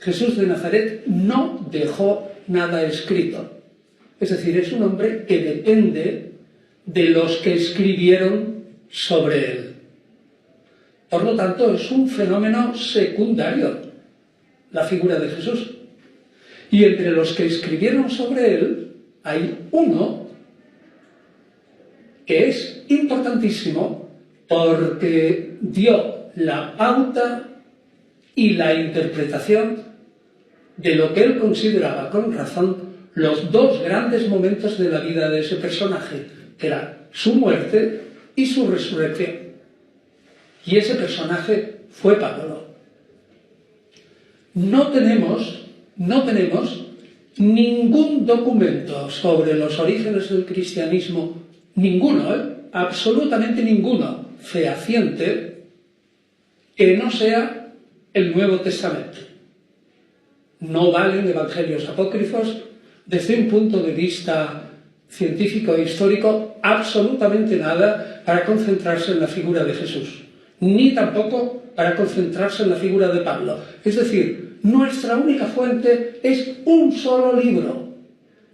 Jesús de Nazaret no dejó nada escrito. Es decir, es un hombre que depende de los que escribieron sobre él. Por lo tanto, es un fenómeno secundario, la figura de Jesús. Y entre los que escribieron sobre él, hay uno que es importantísimo porque dio la pauta y la interpretación de lo que él consideraba con razón los dos grandes momentos de la vida de ese personaje, que era su muerte y su resurrección. Y ese personaje fue Pablo. No tenemos ningún documento sobre los orígenes del cristianismo, ninguno, absolutamente ninguno, fehaciente, que no sea el Nuevo Testamento. No valen evangelios apócrifos desde un punto de vista científico e histórico, absolutamente nada para concentrarse en la figura de Jesús, ni tampoco para concentrarse en la figura de Pablo. Es decir, nuestra única fuente es un solo libro,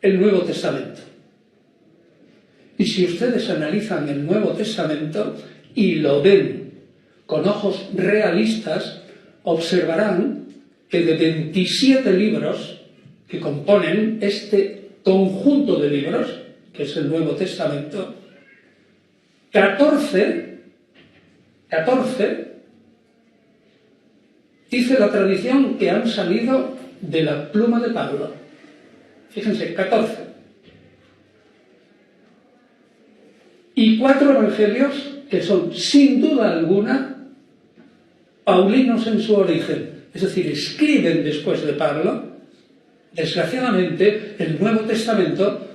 el Nuevo Testamento. Y si ustedes analizan el Nuevo Testamento y lo ven con ojos realistas, observarán que de 27 libros que componen este conjunto de libros, que es el Nuevo Testamento, 14 dice la tradición que han salido de la pluma de Pablo. Fíjense, 14. Y 4 evangelios que son, sin duda alguna, paulinos en su origen. Es decir, escriben después de Pablo. Desgraciadamente, el Nuevo Testamento,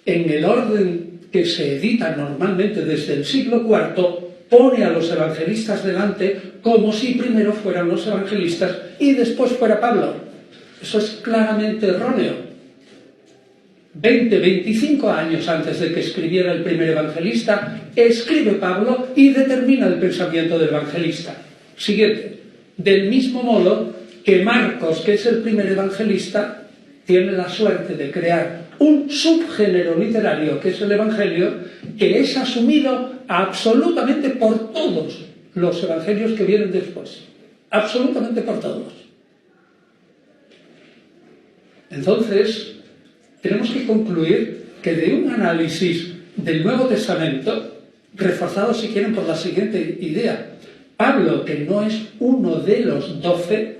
en el orden que se edita normalmente desde el siglo IV, pone a los evangelistas delante como si primero fueran los evangelistas y después fuera Pablo. Eso es claramente erróneo. 25 años antes de que escribiera el primer evangelista, escribe Pablo y determina el pensamiento del evangelista. Siguiente. Del mismo modo que Marcos, que es el primer evangelista, tiene la suerte de crear un subgénero literario, que es el Evangelio, que es asumido absolutamente por todos los evangelios que vienen después. Absolutamente por todos. Entonces, tenemos que concluir que de un análisis del Nuevo Testamento, reforzado si quieren por la siguiente idea, Pablo, que no es uno de los 12,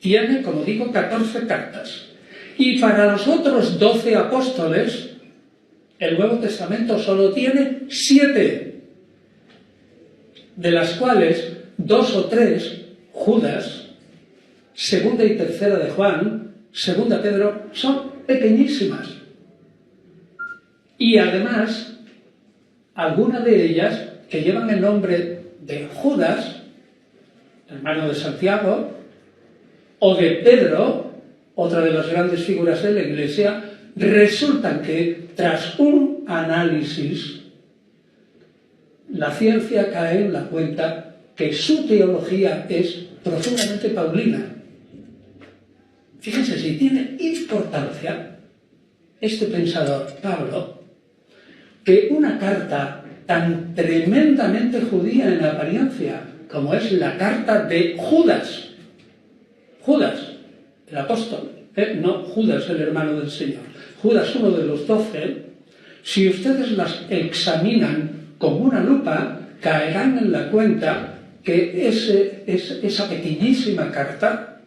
tiene, como digo, 14 cartas. Y para los otros 12 apóstoles, el Nuevo Testamento solo tiene 7, de las cuales 2 o 3, Judas, segunda y tercera de Juan, segunda Pedro, son pequeñísimas. Y además, algunas de ellas que llevan el nombre de Judas, hermano de Santiago, o de Pedro, otra de las grandes figuras de la Iglesia, resultan que tras un análisis, la ciencia cae en la cuenta que su teología es profundamente paulina. Fíjense si tiene importancia este pensador, Pablo, que una carta tan tremendamente judía en apariencia como es la carta de Judas, el apóstol, no Judas el hermano del Señor, Judas uno de los 12, si ustedes las examinan con una lupa, caerán en la cuenta que esa pequeñísima carta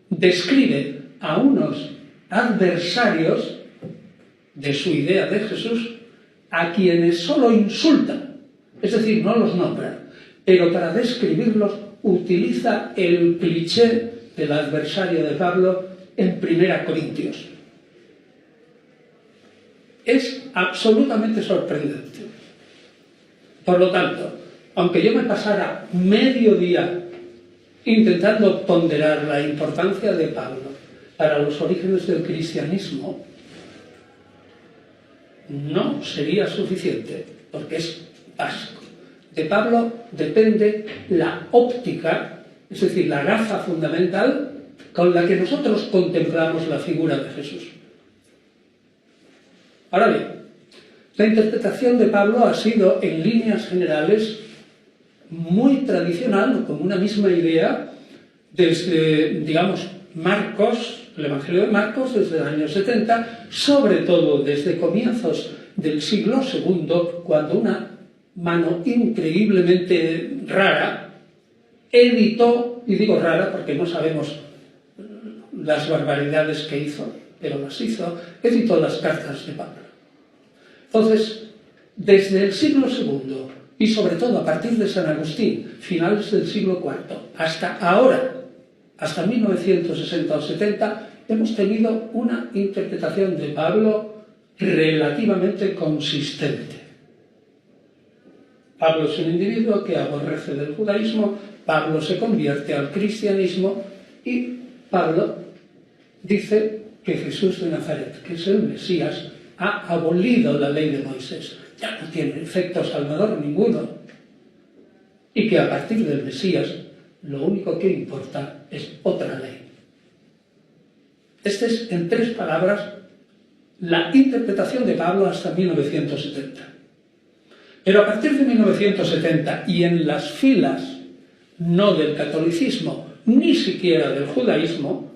describe a unos adversarios de su idea de Jesús a quienes solo insultan, es decir, no los nombra, pero para describirlos utiliza el cliché del adversario de Pablo en 1 Corintios. Es absolutamente sorprendente. Por lo tanto, aunque yo me pasara medio día intentando ponderar la importancia de Pablo para los orígenes del cristianismo, no sería suficiente, porque es básico. De Pablo depende la óptica es decir, la gafa fundamental con la que nosotros contemplamos la figura de Jesús. Ahora bien, la interpretación de Pablo ha sido, en líneas generales, muy tradicional, con una misma idea, desde, digamos, Marcos, el Evangelio de Marcos, desde el año 70, sobre todo desde comienzos del siglo II, cuando una mano increíblemente rara editó, y digo rara porque no sabemos las barbaridades que hizo, pero las hizo, editó las cartas de Pablo. Entonces, desde el siglo II, y sobre todo a partir de San Agustín, finales del siglo IV, hasta ahora, hasta 1960 o 70, hemos tenido una interpretación de Pablo relativamente consistente. Pablo es un individuo que aborrece del judaísmo, Pablo se convierte al cristianismo y Pablo dice que Jesús de Nazaret, que es el Mesías, ha abolido la ley de Moisés, ya no tiene efecto salvador ninguno, y que a partir del Mesías lo único que importa es otra ley. Esta es, en 3 palabras, la interpretación de Pablo hasta 1970. Pero a partir de 1970 y en las filas no del catolicismo, ni siquiera del judaísmo,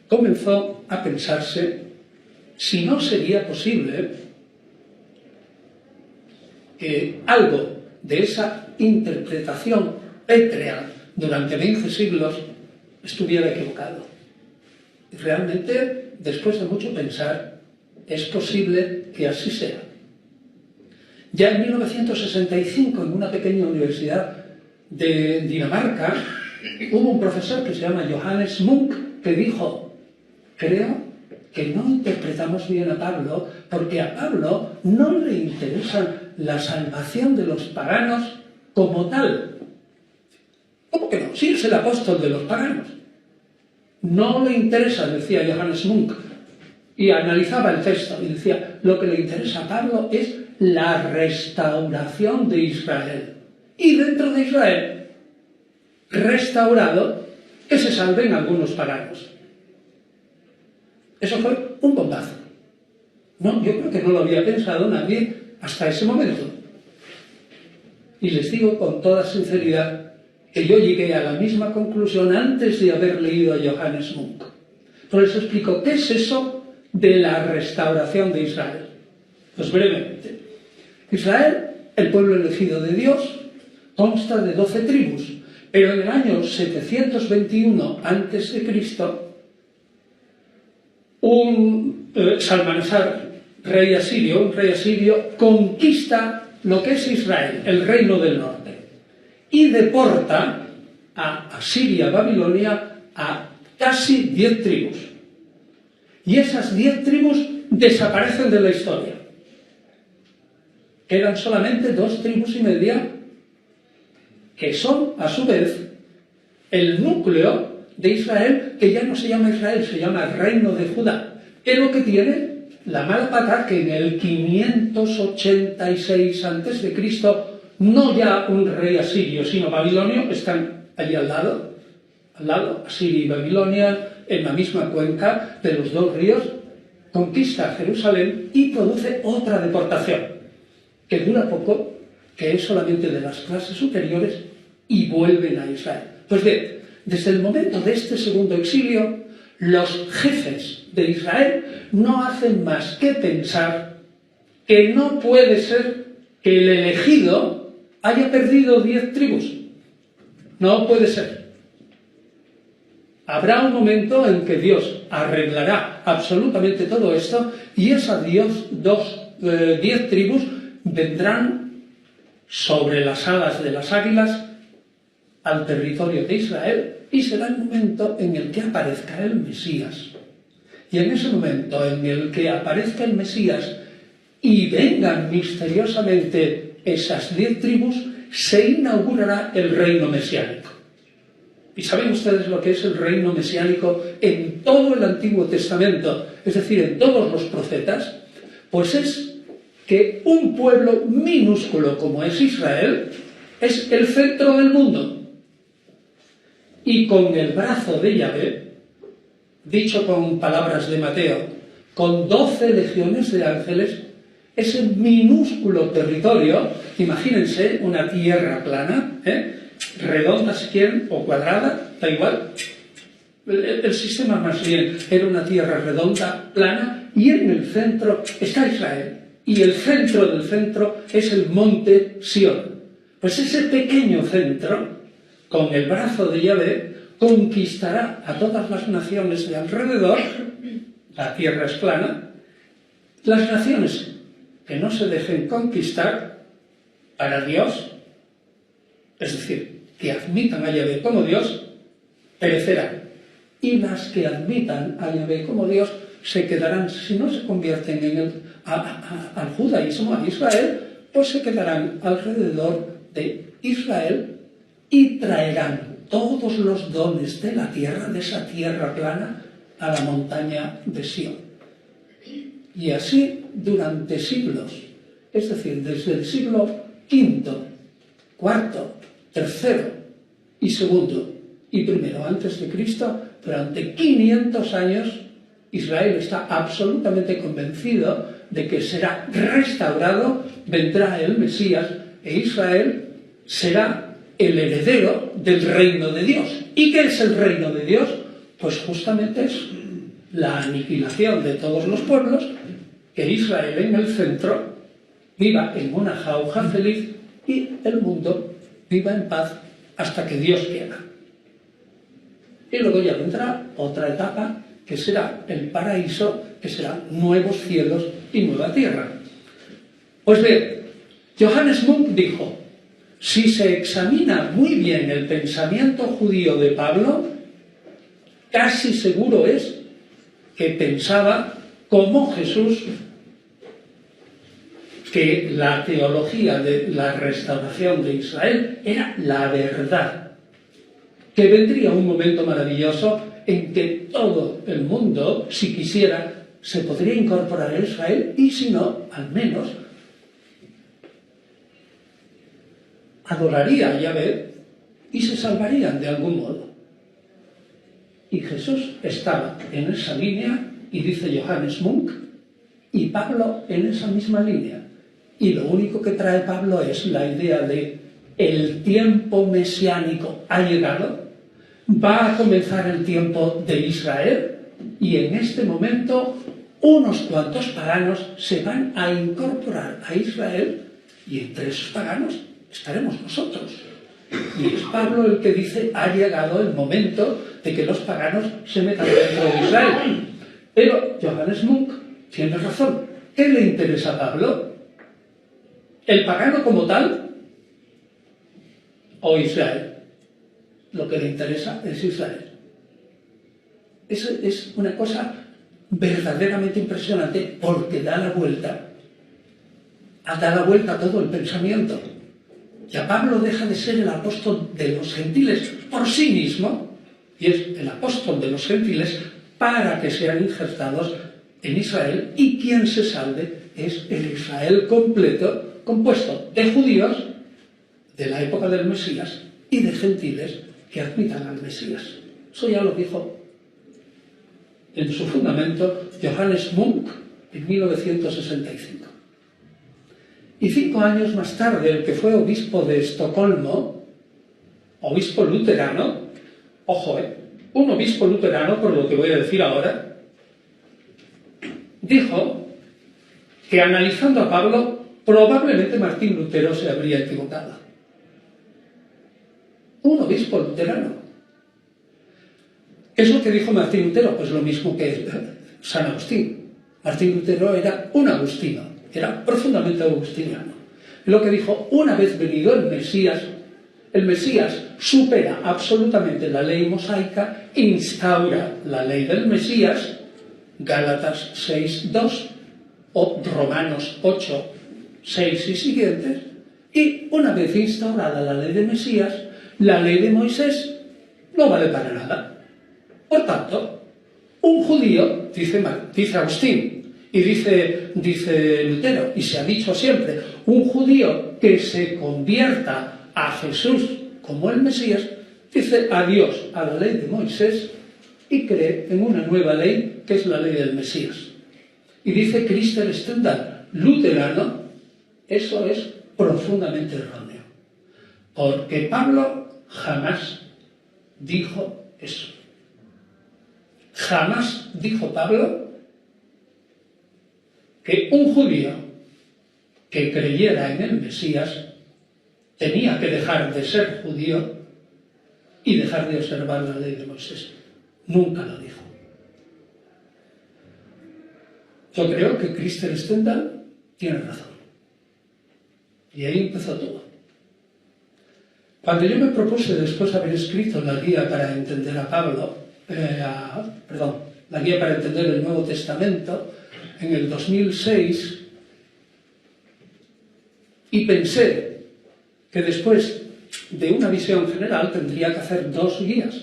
comenzó a pensarse si no sería posible que algo de esa interpretación pétrea durante 20 siglos estuviera equivocado. Y realmente, después de mucho pensar, es posible que así sea. Ya en 1965, en una pequeña universidad de Dinamarca, hubo un profesor que se llama Johannes Munk que dijo: creo que no interpretamos bien a Pablo porque a Pablo no le interesa la salvación de los paganos como tal. ¿Cómo que no? Sí, es el apóstol de los paganos. No le interesa, decía Johannes Munk, y analizaba el texto y decía, lo que le interesa a Pablo es la restauración de Israel. Y dentro de Israel, restaurado, que se salven algunos paganos. Eso fue un bombazo. No, yo creo que no lo había pensado nadie hasta ese momento. Y les digo con toda sinceridad que yo llegué a la misma conclusión antes de haber leído a Johannes Munk. Por eso explico, ¿qué es eso de la restauración de Israel? Pues brevemente. Israel, el pueblo elegido de Dios, consta de 12 tribus, pero en el año 721 a.C., Salmanasar, un rey asirio, conquista lo que es Israel, el reino del norte, y deporta a Asiria, Babilonia, a casi 10 tribus. Y esas 10 tribus desaparecen de la historia. Quedan solamente 2 tribus y media, que son, a su vez, el núcleo de Israel, que ya no se llama Israel, se llama Reino de Judá, pero que tiene la mala pata que en el 586 a.C., no ya un rey asirio, sino babilonio, están allí al lado, Asiria y Babilonia, en la misma cuenca de los 2 ríos, conquista Jerusalén y produce otra deportación, que dura poco, que es solamente de las clases superiores, y vuelven a Israel. Pues bien, desde el momento de este segundo exilio, los jefes de Israel no hacen más que pensar que no puede ser que el elegido haya perdido 10 tribus. No puede ser. Habrá un momento en que Dios arreglará absolutamente todo esto y esas 10 tribus vendrán sobre las alas de las águilas al territorio de Israel y será el momento en el que aparezca el Mesías. Y en ese momento en el que aparezca el Mesías y vengan misteriosamente esas 10 tribus, se inaugurará el reino mesiánico. ¿Y saben ustedes lo que es el reino mesiánico en todo el Antiguo Testamento? Es decir, en todos los profetas. Pues es que un pueblo minúsculo como es Israel es el centro del mundo. Y con el brazo de Yahvé, dicho con palabras de Mateo, con 12 legiones de ángeles, ese minúsculo territorio, imagínense una tierra plana, redonda si quieren, o cuadrada, da igual. El sistema más bien era una tierra redonda, plana, y en el centro está Israel. Y el centro del centro es el monte Sión. Pues ese pequeño centro, con el brazo de Yahvé, conquistará a todas las naciones de alrededor. La tierra es plana. Las naciones que no se dejen conquistar para Dios, es decir, que admitan a Yahvé como Dios, perecerán. Y las que admitan a Yahvé como Dios se quedarán, si no se convierten al judaísmo, a Israel, pues se quedarán alrededor de Israel y traerán todos los dones de la tierra, de esa tierra plana, a la montaña de Sión. Y así durante siglos, es decir, desde el siglo V, IV, III y II y primero antes de Cristo, durante 500 años, Israel está absolutamente convencido de que será restaurado, vendrá el Mesías e Israel será el heredero del reino de Dios. ¿Y qué es el reino de Dios? Pues justamente es la aniquilación de todos los pueblos, que Israel en el centro viva en una jauja feliz y el mundo viva en paz hasta que Dios quiera. Y luego ya vendrá otra etapa que será el paraíso, que serán nuevos cielos y nueva tierra. Pues bien, Johannes Munk dijo, si se examina muy bien el pensamiento judío de Pablo, casi seguro es que pensaba como Jesús, que la teología de la restauración de Israel era la verdad, que vendría un momento maravilloso en que todo el mundo, si quisiera, se podría incorporar a Israel y si no, al menos, adoraría a Yahvé y se salvarían de algún modo. Y Jesús estaba en esa línea, y dice Johannes Munk, y Pablo en esa misma línea. Y lo único que trae Pablo es la idea de el tiempo mesiánico ha llegado, va a comenzar el tiempo de Israel, y en este momento unos cuantos paganos se van a incorporar a Israel, y entre esos paganos estaremos nosotros. Y es Pablo el que dice, ha llegado el momento de que los paganos se metan dentro de Israel. Pero Johannes Munk tiene razón. ¿Qué le interesa a Pablo? ¿El pagano como tal o Israel? Lo que le interesa es Israel. Es una cosa verdaderamente impresionante porque da la vuelta a todo el pensamiento. Ya Pablo deja de ser el apóstol de los gentiles por sí mismo y es el apóstol de los gentiles para que sean injertados en Israel, y quien se salve es el Israel completo, compuesto de judíos de la época del Mesías y de gentiles que admitan al Mesías. Eso ya lo dijo en su fundamento Johannes Munk en 1965. Y 5 años más tarde, el que fue obispo de Estocolmo, obispo luterano, ojo, un obispo luterano, por lo que voy a decir ahora, dijo que analizando a Pablo, probablemente Martín Lutero se habría equivocado. Un obispo luterano. ¿Qué es lo que dijo Martín Lutero? Pues lo mismo que San Agustín. Martín Lutero era un agustino, era profundamente agustiniano. Y lo que dijo, una vez venido el Mesías supera absolutamente la ley mosaica, instaura la ley del Mesías, Gálatas 6:2 o Romanos 8:6 y siguientes, y una vez instaurada la ley de Mesías, la ley de Moisés no vale para nada. Por tanto, un judío, dice Agustín, y dice Lutero, y se ha dicho siempre, un judío que se convierta a Jesús como el Mesías, dice adiós a la ley de Moisés y cree en una nueva ley que es la ley del Mesías. Y dice Christer Stendhal, luterano, eso es profundamente erróneo. Porque Pablo jamás dijo eso. Jamás dijo Pablo que un judío que creyera en el Mesías tenía que dejar de ser judío y dejar de observar la ley de Moisés. Nunca lo dijo. Yo creo que Christer Stendhal tiene razón. Y ahí empezó todo. Cuando yo me propuse después haber escrito la guía para entender a Pablo, la guía para entender el Nuevo Testamento, en el 2006, y pensé que después de una visión general tendría que hacer dos guías,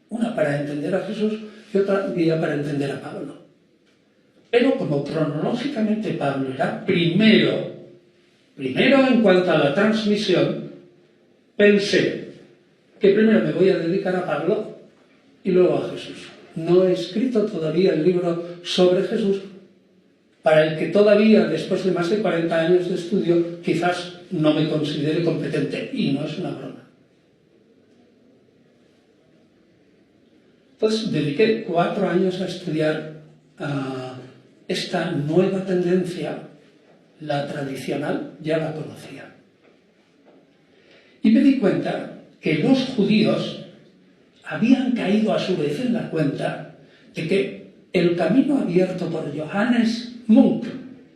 una para entender a Jesús y otra guía para entender a Pablo. Pero como cronológicamente Pablo era primero en cuanto a la transmisión, pensé que primero me voy a dedicar a Pablo y luego a Jesús. No he escrito todavía el libro sobre Jesús, para el que todavía, después de más de 40 años de estudio, quizás no me considere competente, y no es una broma. Entonces, dediqué 4 años a estudiar esta nueva tendencia. La tradicional ya la conocía. Y me di cuenta que los judíos habían caído a su vez en la cuenta de que el camino abierto por Johannes Munk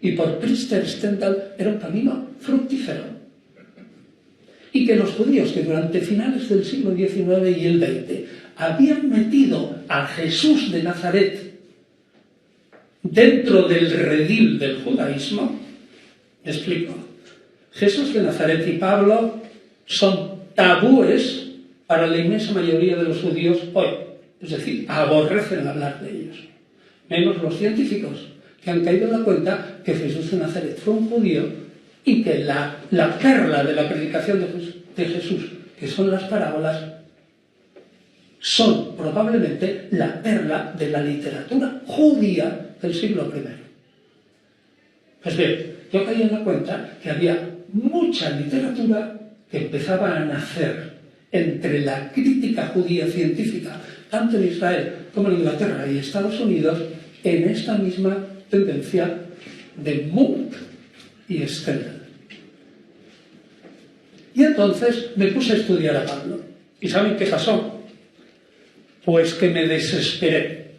y por Christer Stendhal era un camino fructífero. Y que los judíos que durante finales del siglo XIX y el XX habían metido a Jesús de Nazaret dentro del redil del judaísmo, me explico. Jesús de Nazaret y Pablo son tabúes para la inmensa mayoría de los judíos hoy. Es decir, aborrecen hablar de ellos. Menos los científicos, que han caído en la cuenta que Jesús de Nazaret fue un judío y que la perla de la predicación de Jesús, que son las parábolas, son probablemente la perla de la literatura judía del siglo I. Pues bien, yo caí en la cuenta que había mucha literatura que empezaba a nacer entre la crítica judía científica, tanto en Israel como en Inglaterra y Estados Unidos, en esta misma tendencia de Munk y Stendhal. Y entonces me puse a estudiar a Pablo. ¿Y saben qué pasó? Pues que me desesperé.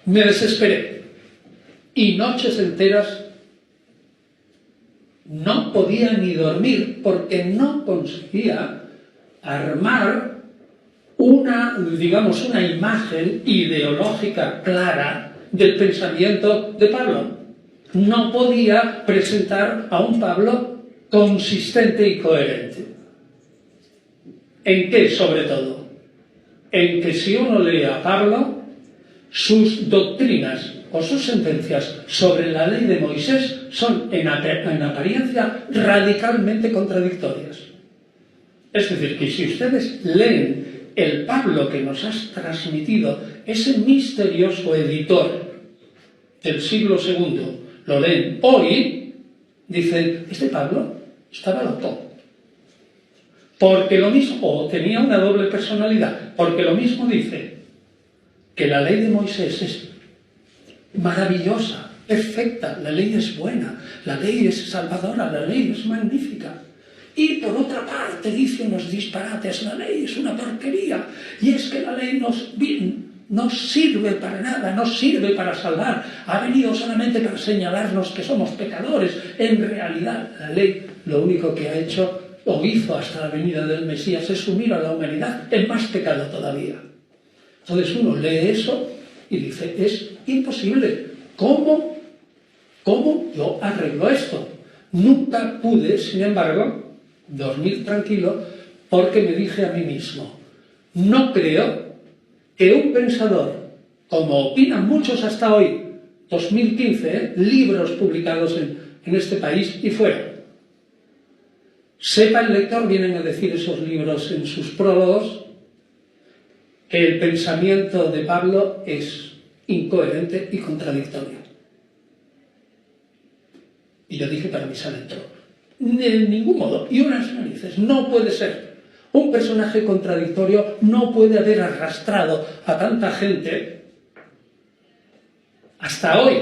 Me desesperé. Y noches enteras no podía ni dormir porque no conseguía armar una imagen ideológica clara del pensamiento de Pablo. No podía presentar a un Pablo consistente y coherente. ¿En qué, sobre todo? En que si uno lee a Pablo, sus doctrinas o sus sentencias sobre la ley de Moisés son en apariencia radicalmente contradictorias. Es decir, que si ustedes leen el Pablo que nos has transmitido, ese misterioso editor del siglo II, lo leen hoy, dicen, este Pablo estaba loco. Porque lo mismo, o tenía una doble personalidad, porque lo mismo dice que la ley de Moisés es maravillosa, perfecta, la ley es buena, la ley es salvadora, la ley es magnífica. Y por otra parte dice unos disparates, la ley es una porquería, y es que la ley no sirve para nada, no sirve para salvar, ha venido solamente para señalarnos que somos pecadores. En realidad, la ley lo único que ha hecho o hizo hasta la venida del Mesías es sumir a la humanidad en más pecado todavía. Entonces uno lee eso y dice, es imposible. ¿Cómo yo arreglo esto? Nunca pude, sin embargo, dormir tranquilo porque me dije a mí mismo, no creo que un pensador, como opinan muchos hasta hoy, 2015, libros publicados en este país y fuera. Sepa el lector, vienen a decir esos libros en sus prólogos, que el pensamiento de Pablo es incoherente y contradictorio. Y yo dije para mí se entró. De ningún modo, y unas narices, no puede ser. Un personaje contradictorio no puede haber arrastrado a tanta gente hasta hoy.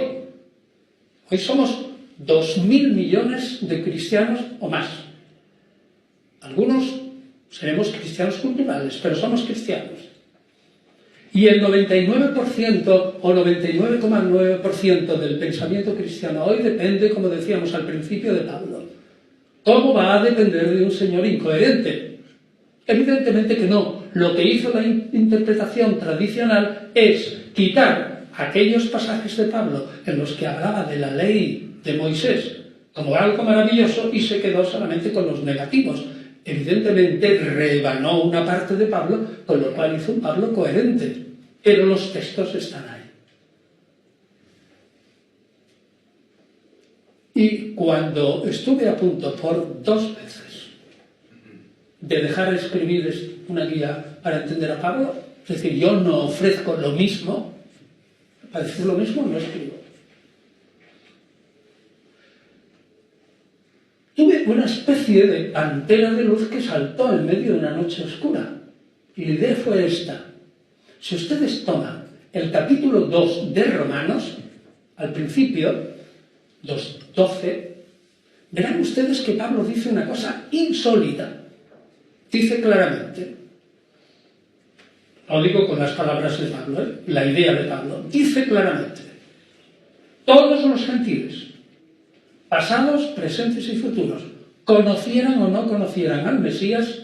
Hoy somos 2.000 millones de cristianos o más. Algunos seremos cristianos culturales, pero somos cristianos. Y el 99% o 99,9% del pensamiento cristiano hoy depende, como decíamos al principio, de Pablo. ¿Cómo va a depender de un señor incoherente? Evidentemente que no. Lo que hizo la interpretación tradicional es quitar aquellos pasajes de Pablo en los que hablaba de la ley de Moisés como algo maravilloso y se quedó solamente con los negativos. Evidentemente rebanó una parte de Pablo, con lo cual hizo un Pablo coherente, pero los textos están ahí. Y cuando estuve a punto por 2 veces de dejar de escribir una guía para entender a Pablo, es decir, yo no ofrezco lo mismo, para decir lo mismo no escribo. Tuve una especie de pantera de luz que saltó en medio de una noche oscura. Y la idea fue esta. Si ustedes toman el capítulo 2 de Romanos, al principio, 2:12, verán ustedes que Pablo dice una cosa insólita. Dice claramente, lo digo con las palabras de Pablo, la idea de Pablo, dice claramente, todos los gentiles, pasados, presentes y futuros, conocieran o no conocieran al Mesías,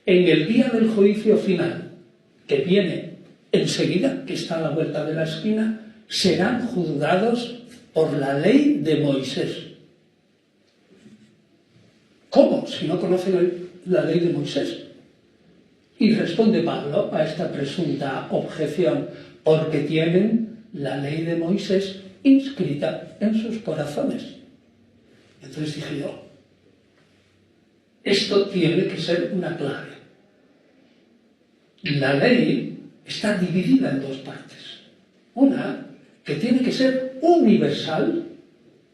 en el día del juicio final, que viene enseguida, que está a la vuelta de la esquina, serán juzgados por la ley de Moisés. ¿Cómo? Si no conocen la ley de Moisés. Y responde Pablo a esta presunta objeción, porque tienen la ley de Moisés inscrita en sus corazones. Entonces dije yo, esto tiene que ser una clave. La ley está dividida en 2 partes. Una que tiene que ser universal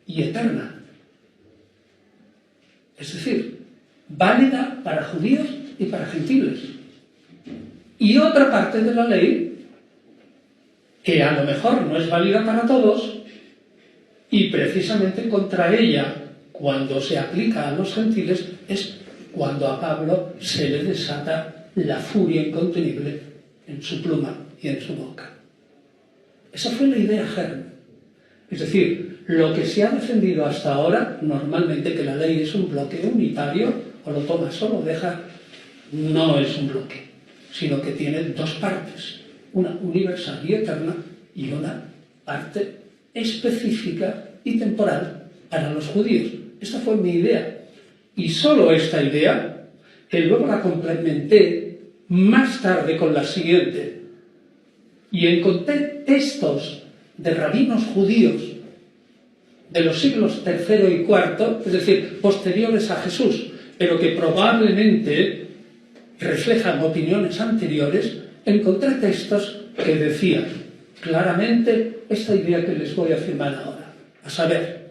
y eterna. Es decir, válida para judíos y para gentiles. Y otra parte de la ley, que a lo mejor no es válida para todos, y precisamente contra ella, cuando se aplica a los gentiles, es cuando a Pablo se le desata la furia incontenible en su pluma y en su boca. Esa fue la idea germen. Es decir, lo que se ha defendido hasta ahora, normalmente que la ley es un bloque unitario, o lo tomas o lo dejas, no es un bloque, sino que tiene 2 partes, una universal y eterna y una parte específica y temporal para los judíos. Esta fue mi idea. Y solo esta idea, que luego la complementé más tarde con la siguiente, y encontré textos de rabinos judíos de los siglos III y IV, es decir, posteriores a Jesús, pero que probablemente reflejan opiniones anteriores, encontré textos que decían claramente esta idea que les voy a afirmar ahora, a saber,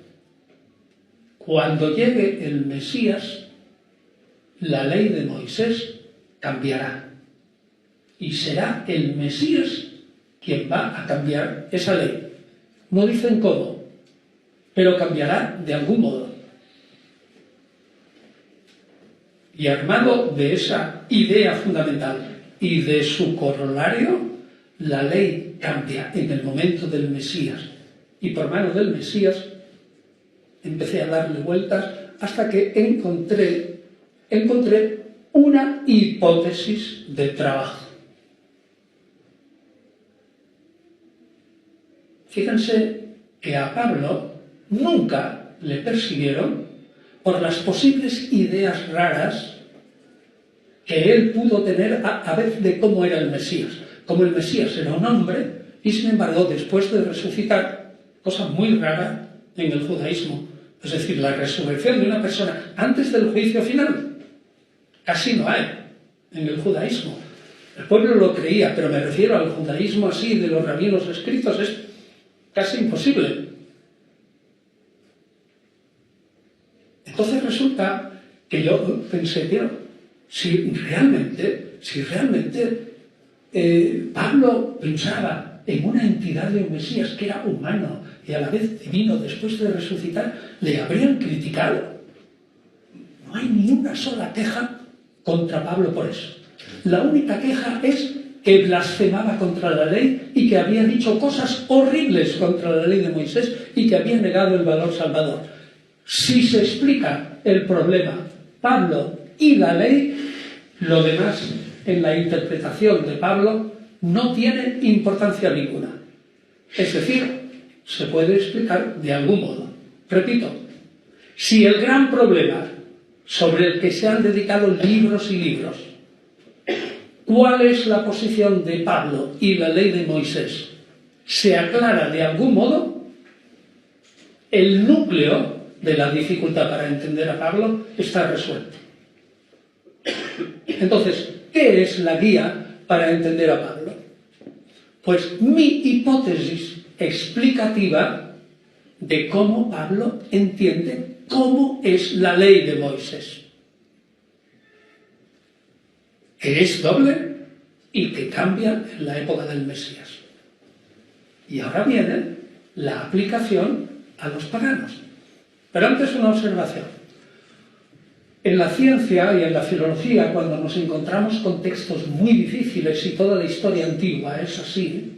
cuando llegue el Mesías, la ley de Moisés cambiará y será el Mesías quien va a cambiar esa ley. No dicen cómo, pero cambiará de algún modo. Y armado de esa idea fundamental y de su corolario, la ley cambia en el momento del Mesías. Y por mano del Mesías empecé a darle vueltas hasta que encontré una hipótesis de trabajo. Fíjense que a Pablo nunca le persiguieron por las posibles ideas raras que él pudo tener a ver de cómo era el Mesías. Como el Mesías era un hombre y sin embargo después de resucitar, cosa muy rara en el judaísmo, Es decir, la resurrección de una persona antes del juicio final. Casi no hay en el judaísmo. El pueblo lo creía, pero me refiero al judaísmo así de los rabinos escritos, es casi imposible. Entonces resulta que yo pensé, tío, si realmente Pablo pensaba en una entidad de un Mesías que era humano y a la vez divino después de resucitar, le habrían criticado. No hay ni una sola queja contra Pablo por eso. La única queja es que blasfemaba contra la ley y que había dicho cosas horribles contra la ley de Moisés y que había negado el valor salvador. Si se explica el problema, Pablo y la ley, lo demás en la interpretación de Pablo no tiene importancia ninguna. Es decir, se puede explicar de algún modo. Repito, si el gran problema sobre el que se han dedicado libros y libros, ¿cuál es la posición de Pablo y la ley de Moisés?, se aclara de algún modo, el núcleo de la dificultad para entender a Pablo está resuelto. Entonces, ¿qué es la guía para entender a Pablo? Pues mi hipótesis explicativa de cómo Pablo entiende cómo es la ley de Moisés, que es doble y que cambia en la época del Mesías. Y ahora viene la aplicación a los paganos. Pero antes una observación. En la ciencia y en la filología, cuando nos encontramos con textos muy difíciles, y toda la historia antigua es así,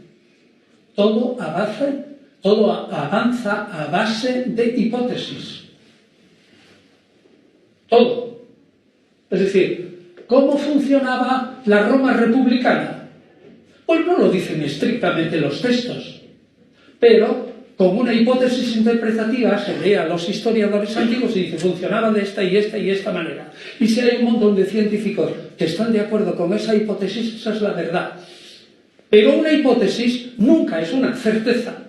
todo avanza a base de hipótesis. Todo. Es decir, ¿cómo funcionaba la Roma republicana? Pues no lo dicen estrictamente los textos, pero con una hipótesis interpretativa se lee a los historiadores antiguos y dice funcionaba de esta y esta y esta manera. Y si hay un montón de científicos que están de acuerdo con esa hipótesis, esa es la verdad. Pero una hipótesis nunca es una certeza.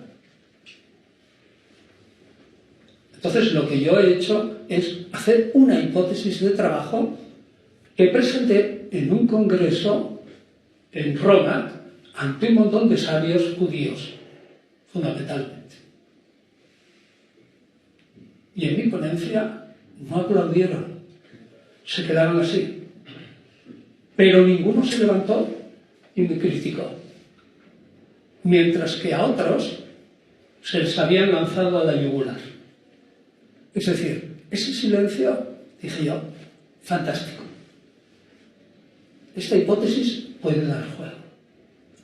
Entonces lo que yo he hecho es hacer una hipótesis de trabajo que presenté en un congreso en Roma ante un montón de sabios judíos, fundamentalmente. Y en mi ponencia no aplaudieron, se quedaron así. Pero ninguno se levantó y me criticó. Mientras que a otros se les habían lanzado a la yugular. Es decir, ese silencio, dije yo, fantástico. Esta hipótesis puede dar juego.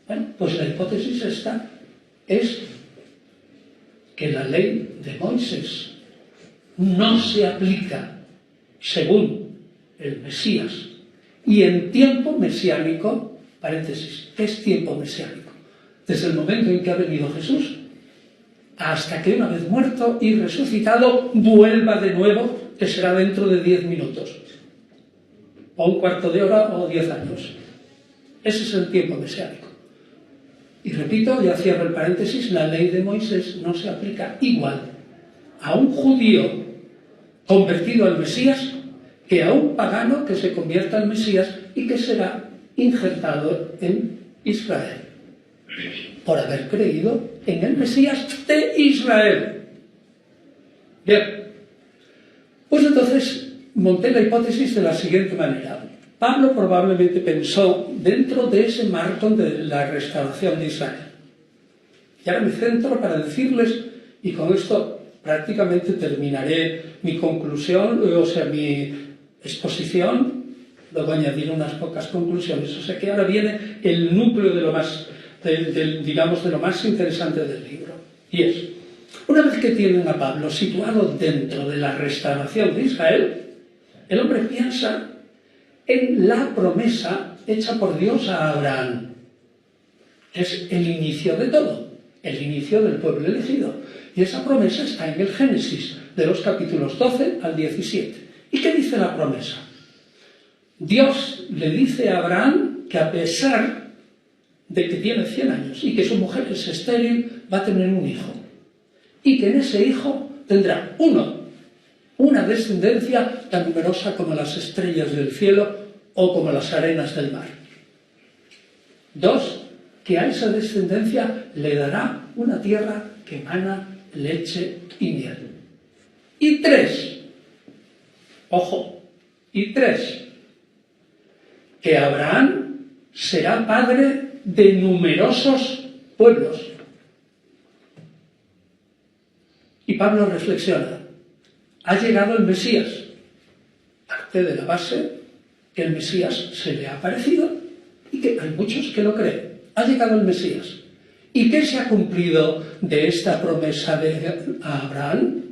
Bueno, pues la hipótesis esta es que la ley de Moisés no se aplica según el Mesías y en tiempo mesiánico, paréntesis, ¿qué es tiempo mesiánico? Desde el momento en que ha venido Jesús hasta que una vez muerto y resucitado vuelva de nuevo, que será dentro de 10 minutos, o un cuarto de hora o 10 años. Ese es el tiempo mesiánico. Y repito, ya cierro el paréntesis, la ley de Moisés no se aplica igual a un judío convertido al Mesías que a un pagano que se convierta al Mesías y que será injertado en Israel por haber creído en el Mesías de Israel. Bien, pues entonces monté la hipótesis de la siguiente manera. Pablo probablemente pensó dentro de ese marco de la restauración de Israel. Y ahora me centro para decirles, y con esto prácticamente terminaré mi conclusión, o sea, mi exposición, luego añadiré unas pocas conclusiones. O sea que ahora viene el núcleo de lo más, digamos, de lo más interesante del libro. Y es, una vez que tienen a Pablo situado dentro de la restauración de Israel, el hombre piensa en la promesa hecha por Dios a Abraham. Es el inicio de todo, el inicio del pueblo elegido. Y esa promesa está en el Génesis, de los capítulos 12 al 17. ¿Y qué dice la promesa? Dios le dice a Abraham que a pesar de que tiene 100 años y que su mujer es estéril, va a tener un hijo. Y que en ese hijo tendrá, uno, una descendencia tan numerosa como las estrellas del cielo o como las arenas del mar. 2, que a esa descendencia le dará una tierra que emana leche y miel. Y 3, ojo, y 3, que Abraham será padre de numerosos pueblos. Y Pablo reflexiona, ha llegado el Mesías, parte de la base que el Mesías se le ha aparecido y que hay muchos que lo creen. Ha llegado el Mesías. ¿Y qué se ha cumplido de esta promesa de Abraham?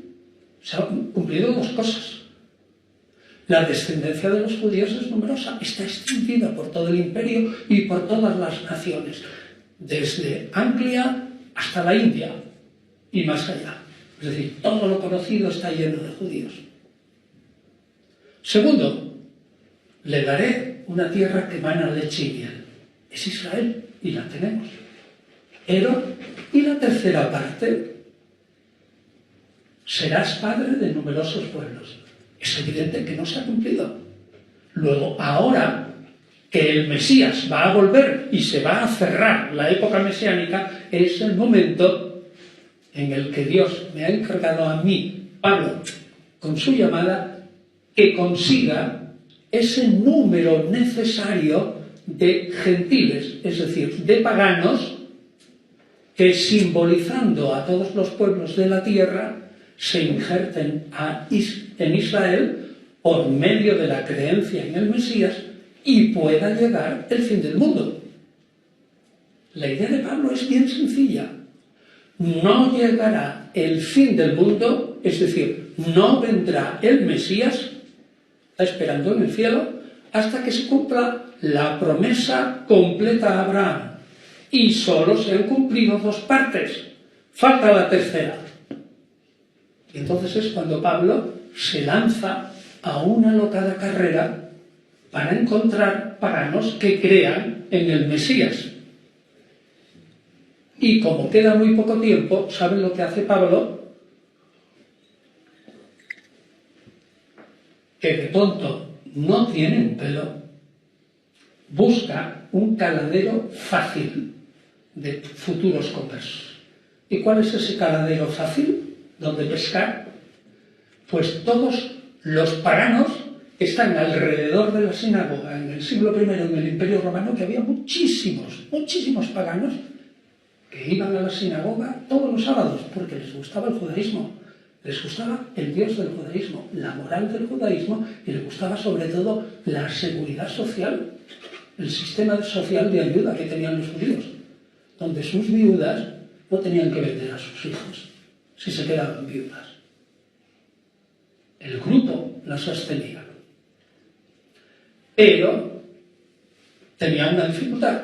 Se han cumplido 2 cosas. La descendencia de los judíos es numerosa, está extendida por todo el imperio y por todas las naciones, desde Anglia hasta la India y más allá. Es decir, todo lo conocido está lleno de judíos. Segundo, le daré una tierra que emana leche y miel. Es Israel y la tenemos. Pero, y la tercera parte, serás padre de numerosos pueblos. Es evidente que no se ha cumplido. Luego, ahora que el Mesías va a volver y se va a cerrar la época mesiánica, es el momento en el que Dios me ha encargado a mí, Pablo, con su llamada, que consiga ese número necesario de gentiles, es decir, de paganos, que simbolizando a todos los pueblos de la tierra, se injerten en Israel por medio de la creencia en el Mesías y pueda llegar el fin del mundo. La idea de Pablo es bien sencilla. No llegará el fin del mundo, es decir, no vendrá el Mesías, está esperando en el cielo, hasta que se cumpla la promesa completa a Abraham. Y solo se han cumplido 2 partes. Falta la tercera. Y entonces es cuando Pablo se lanza a una locada carrera para encontrar paganos que crean en el Mesías. Y como queda muy poco tiempo, ¿saben lo que hace Pablo? Que de tonto no tiene un pelo. Busca un caladero fácil de futuros conversos. ¿Y cuál es ese caladero fácil donde pescar? Pues todos los paganos que están alrededor de la sinagoga en el siglo I en el Imperio Romano, que había muchísimos paganos que iban a la sinagoga todos los sábados porque les gustaba el judaísmo, les gustaba el Dios del judaísmo, la moral del judaísmo y les gustaba sobre todo la seguridad social, el sistema social de ayuda que tenían los judíos, donde sus viudas no tenían que vender a sus hijos si se quedaban viudas. El grupo las sostenía. Pero tenía una dificultad,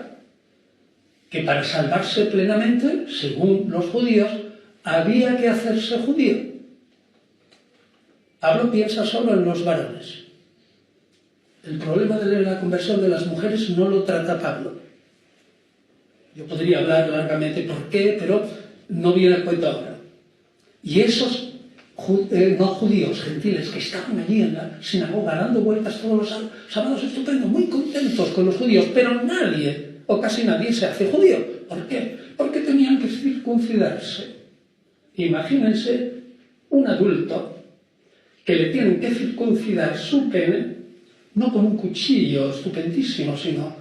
que para salvarse plenamente, según los judíos, había que hacerse judío. Pablo piensa solo en los varones. El problema de la conversión de las mujeres no lo trata Pablo. Yo podría hablar largamente por qué, pero no viene al cuento ahora. Y esos no judíos, gentiles, que estaban allí en la sinagoga dando vueltas todos los sábados, estupendo, muy contentos con los judíos, pero nadie, o casi nadie, se hace judío. ¿Por qué? Porque tenían que circuncidarse. Imagínense un adulto que le tienen que circuncidar su pene, no con un cuchillo estupendísimo, sino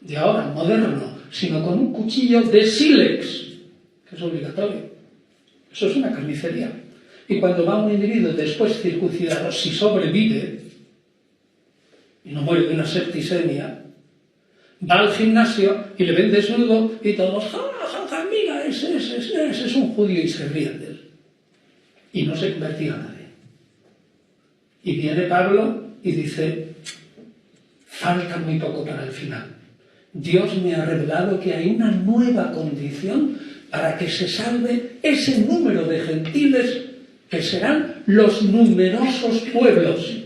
de ahora, moderno, sino con un cuchillo de sílex, que es obligatorio. Eso es una carnicería. Y cuando va un individuo después circuncidado, si sobrevive y no muere de una septicemia, va al gimnasio y le ven desnudo y todos, ¡ja, ja, ja, mira, ese es un judío! Y se ríen de él. Y no se convertía a nadie. Y viene Pablo y dice, falta muy poco para el final. Dios me ha revelado que hay una nueva condición para que se salve ese número de gentiles que serán los numerosos pueblos,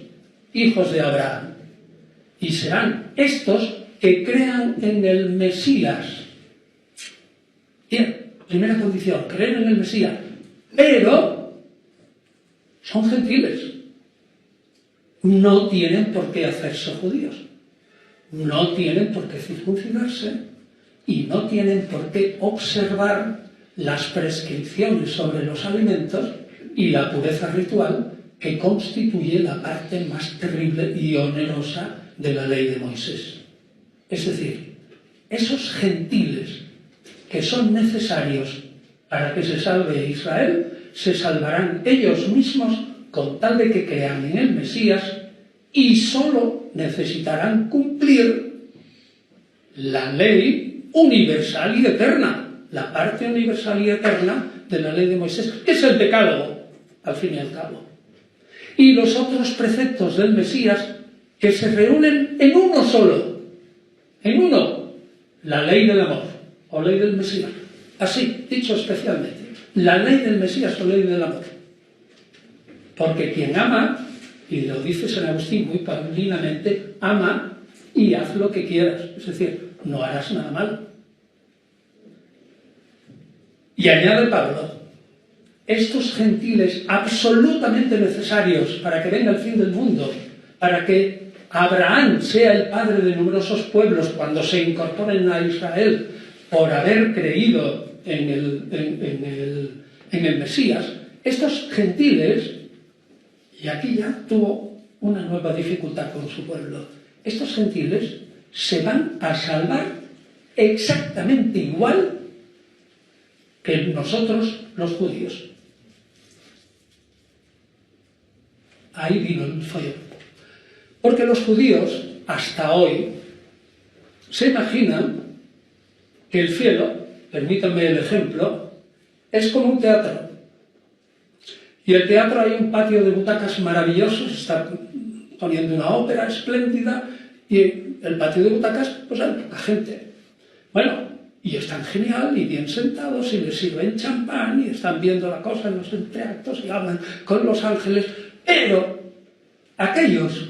hijos de Abraham. Y serán estos que crean en el Mesías. Bien, primera condición, creer en el Mesías. Pero son gentiles, no tienen por qué hacerse judíos, no tienen por qué circuncidarse y no tienen por qué observar las prescripciones sobre los alimentos y la pureza ritual que constituye la parte más terrible y onerosa de la ley de Moisés. Es decir, esos gentiles que son necesarios para que se salve Israel, se salvarán ellos mismos con tal de que crean en el Mesías y solo necesitarán cumplir la ley universal y eterna, la parte universal y eterna de la ley de Moisés, que es el decálogo, al fin y al cabo. Y los otros preceptos del Mesías que se reúnen en uno solo, en uno, la ley del amor o ley del Mesías, así, dicho especialmente, la ley del Mesías o ley del amor. Porque quien ama, y lo dice San Agustín muy paulinamente, ama y haz lo que quieras, es decir, no harás nada malo. Y añade Pablo, estos gentiles absolutamente necesarios para que venga el fin del mundo, para que Abraham sea el padre de numerosos pueblos cuando se incorporen a Israel por haber creído en el Mesías, estos gentiles, y aquí ya tuvo una nueva dificultad con su pueblo, estos gentiles se van a salvar exactamente igual que nosotros los judíos. Ahí vino el follón. Porque los judíos, hasta hoy, se imaginan que el cielo, permítanme el ejemplo, es como un teatro. Y el teatro hay un patio de butacas maravillosos, está poniendo una ópera espléndida, y el patio de butacas, pues hay poca gente. Bueno, y están genial, y bien sentados, y les sirven champán, y están viendo la cosa en los entreactos, y hablan con los ángeles, pero aquellos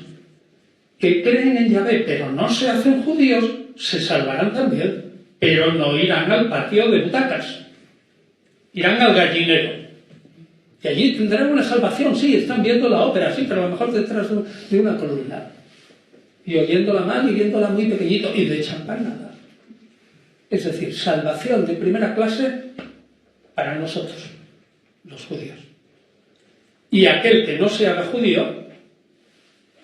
que creen en Yahvé, pero no se hacen judíos, se salvarán también, pero no irán al patio de butacas, irán al gallinero. Y allí tendrán una salvación, sí, están viendo la ópera, sí, pero a lo mejor detrás de una columna. Y oyéndola mal y viéndola muy pequeñito, y de champán nada. Es decir, salvación de primera clase para nosotros, los judíos. Y aquel que no se haga judío,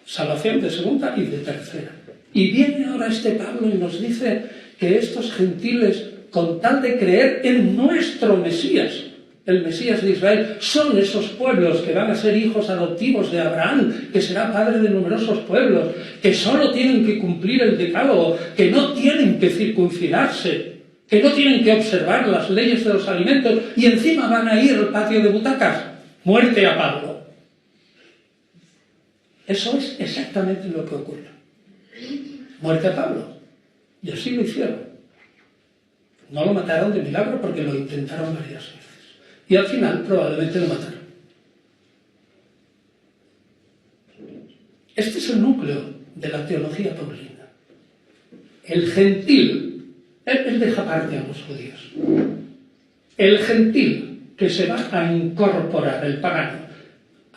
salvación de segunda y de tercera. Y viene ahora este Pablo y nos dice que estos gentiles, con tal de creer en nuestro Mesías, el Mesías de Israel, son esos pueblos que van a ser hijos adoptivos de Abraham, que será padre de numerosos pueblos, que solo tienen que cumplir el decálogo, que no tienen que circuncidarse, que no tienen que observar las leyes de los alimentos y encima van a ir al patio de butacas. Muerte a Pablo. Eso es exactamente lo que ocurre. Muerte a Pablo. Y así lo hicieron. No lo mataron de milagro porque lo intentaron varias veces. Y al final probablemente lo mataron. Este es el núcleo de la teología paulina. El gentil, él deja aparte a los judíos. El gentil que se va a incorporar, el pagano,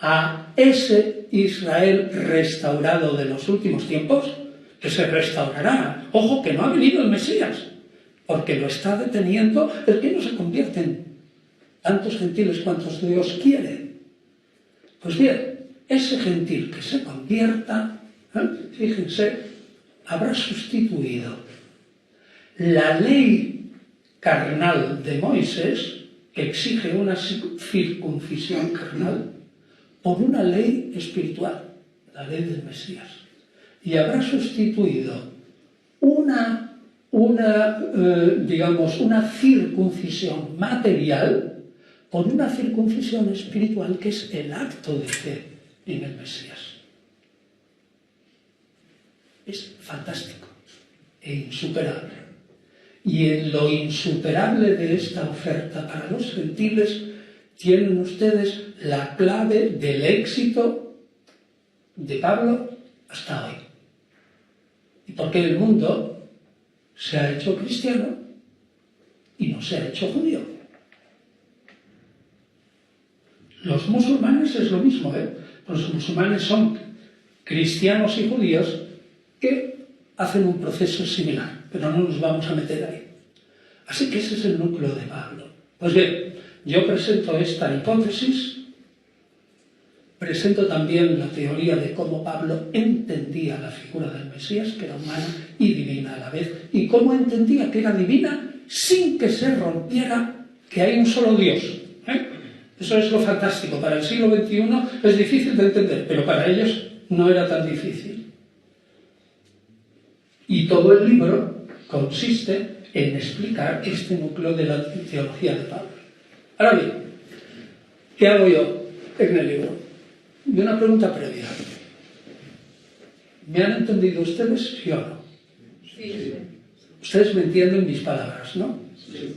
a ese Israel restaurado de los últimos tiempos, que se restaurará. Ojo, que no ha venido el Mesías, porque lo está deteniendo el que no se convierten tantos gentiles cuantos Dios quiere. Pues bien, ese gentil que se convierta, fíjense, habrá sustituido la ley carnal de Moisés, que exige una circuncisión carnal, por una ley espiritual, la ley del Mesías. Y habrá sustituido una circuncisión material por una circuncisión espiritual que es el acto de fe en el Mesías. Es fantástico e insuperable. Y en lo insuperable de esta oferta para los gentiles tienen ustedes la clave del éxito de Pablo hasta hoy. ¿Y por qué el mundo se ha hecho cristiano y no se ha hecho judío? Los musulmanes es lo mismo, Los musulmanes son cristianos y judíos que hacen un proceso similar, pero no nos vamos a meter ahí. Así que ese es el núcleo de Pablo. Pues bien, yo presento esta hipótesis, presento también la teoría de cómo Pablo entendía la figura del Mesías, que era humana y divina a la vez, y cómo entendía que era divina sin que se rompiera que hay un solo Dios. Eso es lo fantástico. Para el siglo XXI es difícil de entender, pero para ellos no era tan difícil. Y todo el libro consiste en explicar este núcleo de la teología de Pablo. Ahora bien, ¿qué hago yo en el libro? Y una pregunta previa. ¿Me han entendido ustedes, sí o no? Sí. Ustedes me entienden mis palabras, ¿no? Sí.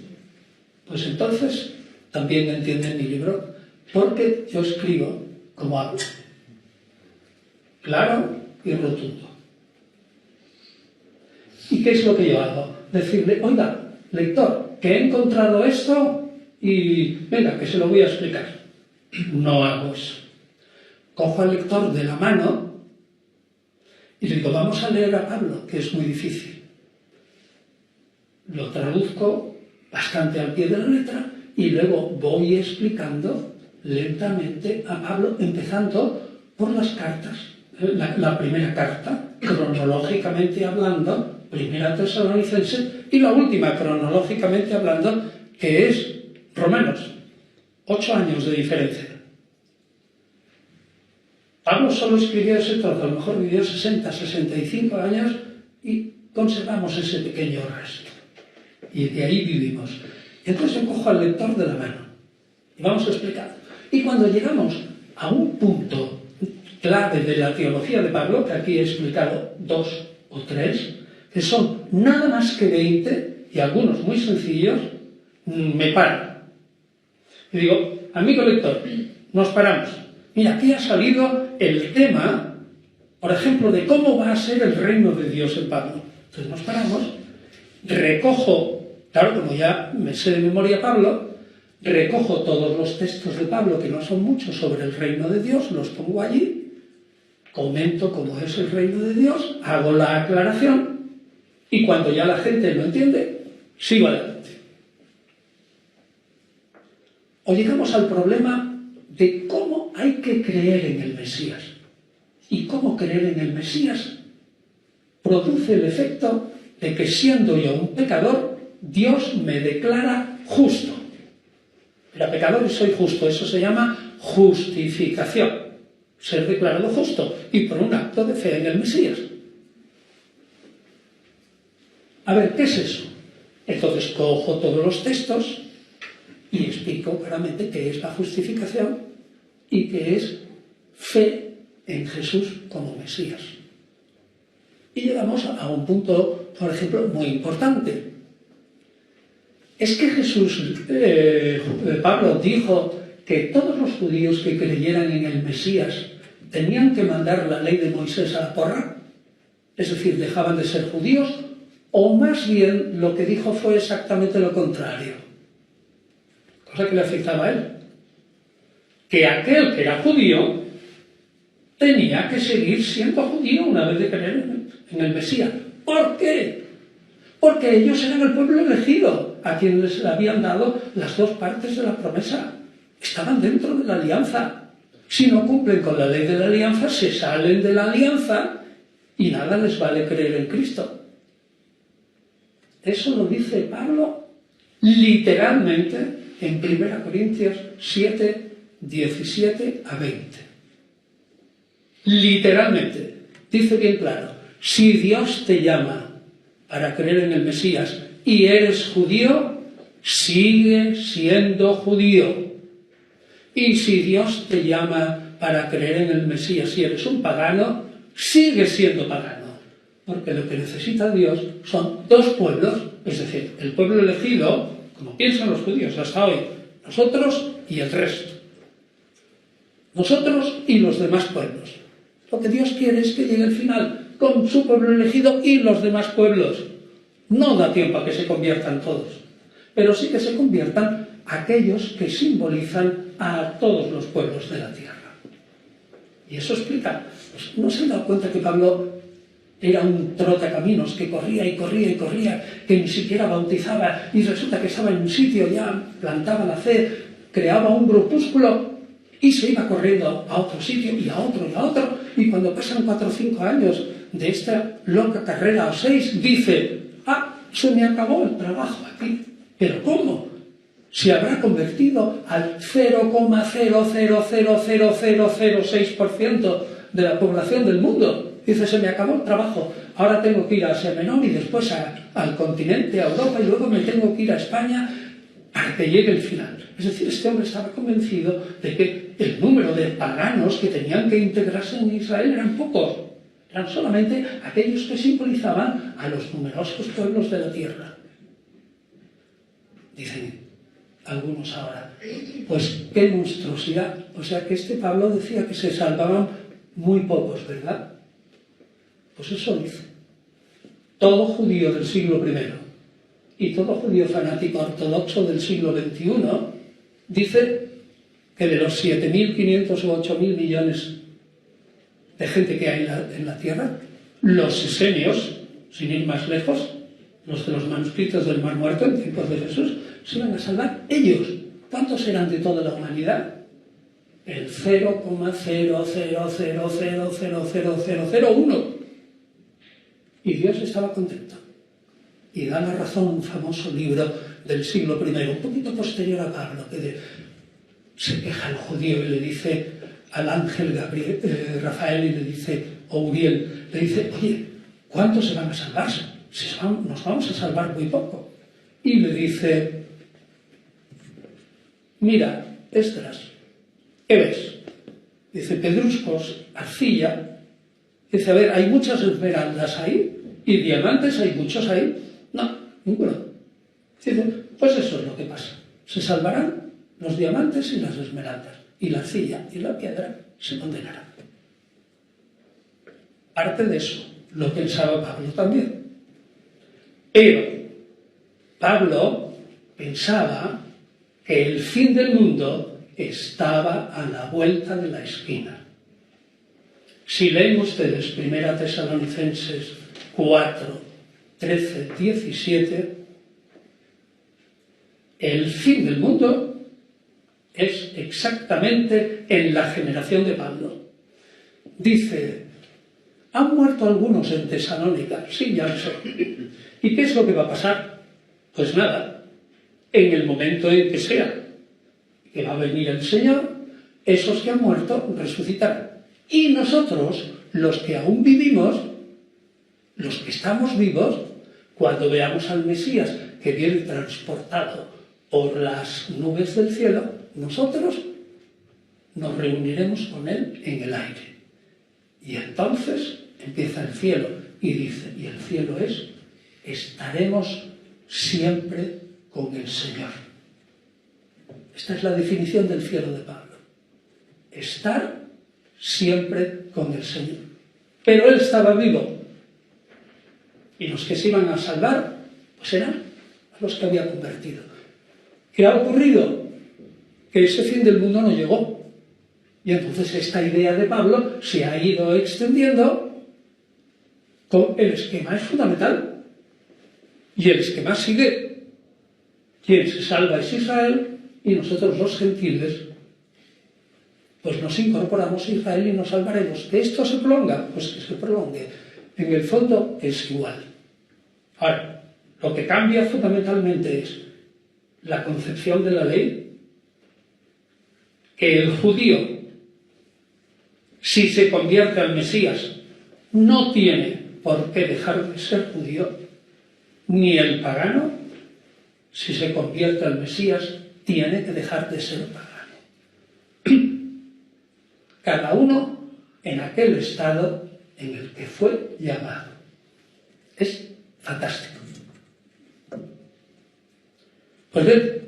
Pues entonces también entienden mi libro, porque yo escribo como hablo. Claro y rotundo. ¿Y qué es lo que yo hago? Decirle, oiga, lector, que he encontrado esto y venga, que se lo voy a explicar. No hago eso. Cojo al lector de la mano y le digo, vamos a leer a Pablo, que es muy difícil. Lo traduzco bastante al pie de la letra y luego voy explicando lentamente a Pablo, empezando por las cartas. La primera carta, cronológicamente hablando, Primera Tesalonicenses, y la última, cronológicamente hablando, que es Romanos. 8 años de diferencia. Pablo solo escribió ese trozo, a lo mejor vivió 60, 65 años y conservamos ese pequeño resto. Y de ahí vivimos. Entonces yo cojo al lector de la mano y vamos a explicar. Y cuando llegamos a un punto clave de la teología de Pablo, que aquí he explicado 2 o 3, que son nada más que 20 y algunos muy sencillos, me paro. Y digo, amigo lector, nos paramos. Mira, aquí ha salido el tema, por ejemplo, de cómo va a ser el reino de Dios en Pablo. Entonces nos paramos, recojo, claro, como ya me sé de memoria Pablo, recojo todos los textos de Pablo, que no son muchos, sobre el reino de Dios, los pongo allí, comento cómo es el reino de Dios, hago la aclaración, y cuando ya la gente lo entiende, sigo adelante. O llegamos al problema de cómo hay que creer en el Mesías. Y cómo creer en el Mesías produce el efecto de que, siendo yo un pecador, Dios me declara justo. Era pecador y soy justo. Eso se llama justificación. Ser declarado justo. Y por un acto de fe en el Mesías. A ver, ¿qué es eso? Entonces cojo todos los textos y explico claramente qué es la justificación y qué es fe en Jesús como Mesías. Y llegamos a un punto, por ejemplo, muy importante. Es que Pablo dijo que todos los judíos que creyeran en el Mesías tenían que mandar la ley de Moisés a la porra, es decir, dejaban de ser judíos, o más bien lo que dijo fue exactamente lo contrario, cosa que le afectaba a él, que aquel que era judío tenía que seguir siendo judío una vez de creer en el Mesías. ¿Por qué? Porque ellos eran el pueblo elegido, a quienes les habían dado las 2 partes de la promesa. Estaban dentro de la alianza. Si no cumplen con la ley de la alianza, se salen de la alianza y nada les vale creer en Cristo. Eso lo dice Pablo literalmente en 1 Corintios 7, 17 a 20. Literalmente. Dice bien claro, si Dios te llama para creer en el Mesías y eres judío, sigue siendo judío. Y si Dios te llama para creer en el Mesías y eres un pagano, sigue siendo pagano. Porque lo que necesita Dios son 2 pueblos, es decir, el pueblo elegido, como piensan los judíos hasta hoy, nosotros y el resto. Nosotros y los demás pueblos. Lo que Dios quiere es que llegue el final con su pueblo elegido y los demás pueblos. No da tiempo a que se conviertan todos, pero sí que se conviertan aquellos que simbolizan a todos los pueblos de la tierra. Y eso explica, pues, ¿no se han dado cuenta que Pablo era un trotacaminos que corría y corría y corría, que ni siquiera bautizaba, y resulta que estaba en un sitio, ya plantaba la fe, creaba un grupúsculo y se iba corriendo a otro sitio y a otro y a otro, y cuando pasan 4 o 5 años de esta loca carrera, o 6, dice, se me acabó el trabajo aquí. ¿Pero cómo? Se habrá convertido al 0,000006% de la población del mundo. Dice, se me acabó el trabajo, ahora tengo que ir a Asia Menor y después al continente, a Europa, y luego me tengo que ir a España para que llegue el final. Es decir, este hombre estaba convencido de que el número de paganos que tenían que integrarse en Israel eran pocos. Eran solamente aquellos que simbolizaban a los numerosos pueblos de la tierra. Dicen algunos ahora, pues qué monstruosidad. O sea que este Pablo decía que se salvaban muy pocos, ¿verdad? Pues eso dice. Todo judío del siglo I y todo judío fanático ortodoxo del siglo XXI dice que de los 7.500 o 8.000 millones de gente que hay en la Tierra, los esenios, sin ir más lejos, los de los manuscritos del Mar Muerto en tiempos de Jesús, se iban a salvar ellos. ¿Cuántos eran de toda la humanidad? El 0,000000001. Y Dios estaba contento. Y da la razón un famoso libro del siglo I, un poquito posterior a Pablo, que se queja al judío y le dice al ángel Rafael, y le dice, o Uriel, le dice, oye, ¿cuántos se van a salvarse? Nos vamos a salvar muy poco. Y le dice, mira, Esdras, ¿qué ves? Dice, pedruscos, arcilla. Dice, a ver, ¿hay muchas esmeraldas ahí? ¿Y diamantes hay muchos ahí? No, ninguno. Dice, pues eso es lo que pasa. Se salvarán los diamantes y las esmeraldas. Y la arcilla y la piedra se condenarán. Parte de eso lo pensaba Pablo también. Pero Pablo pensaba que el fin del mundo estaba a la vuelta de la esquina. Si leen ustedes 1 Tesalonicenses 4, 13, 17, el fin del mundo es exactamente en la generación de Pablo. Dice, ¿han muerto algunos en Tesalónica? Sí, ya lo sé. ¿Y qué es lo que va a pasar? Pues nada, en el momento en que sea, que va a venir el Señor, esos que han muerto resucitarán. Y nosotros, los que aún vivimos, los que estamos vivos, cuando veamos al Mesías que viene transportado por las nubes del cielo, nosotros nos reuniremos con él en el aire. Y entonces empieza el cielo y dice, y el cielo es, estaremos siempre con el Señor. Esta es la definición del cielo de Pablo. Estar siempre con el Señor. Pero él estaba vivo. Y los que se iban a salvar, pues eran los que había convertido. ¿Qué ha ocurrido? Que ese fin del mundo no llegó. Y entonces esta idea de Pablo se ha ido extendiendo con el esquema es fundamental. Y el esquema sigue. Quien se salva es Israel y nosotros los gentiles pues nos incorporamos a Israel y nos salvaremos. ¿Que esto se prolonga? Pues que se prolongue. En el fondo es igual. Ahora, lo que cambia fundamentalmente es la concepción de la ley, que el judío, si se convierte al Mesías, no tiene por qué dejar de ser judío, ni el pagano, si se convierte al Mesías, tiene que dejar de ser pagano. Cada uno en aquel estado en el que fue llamado. Es fantástico. Pues bien,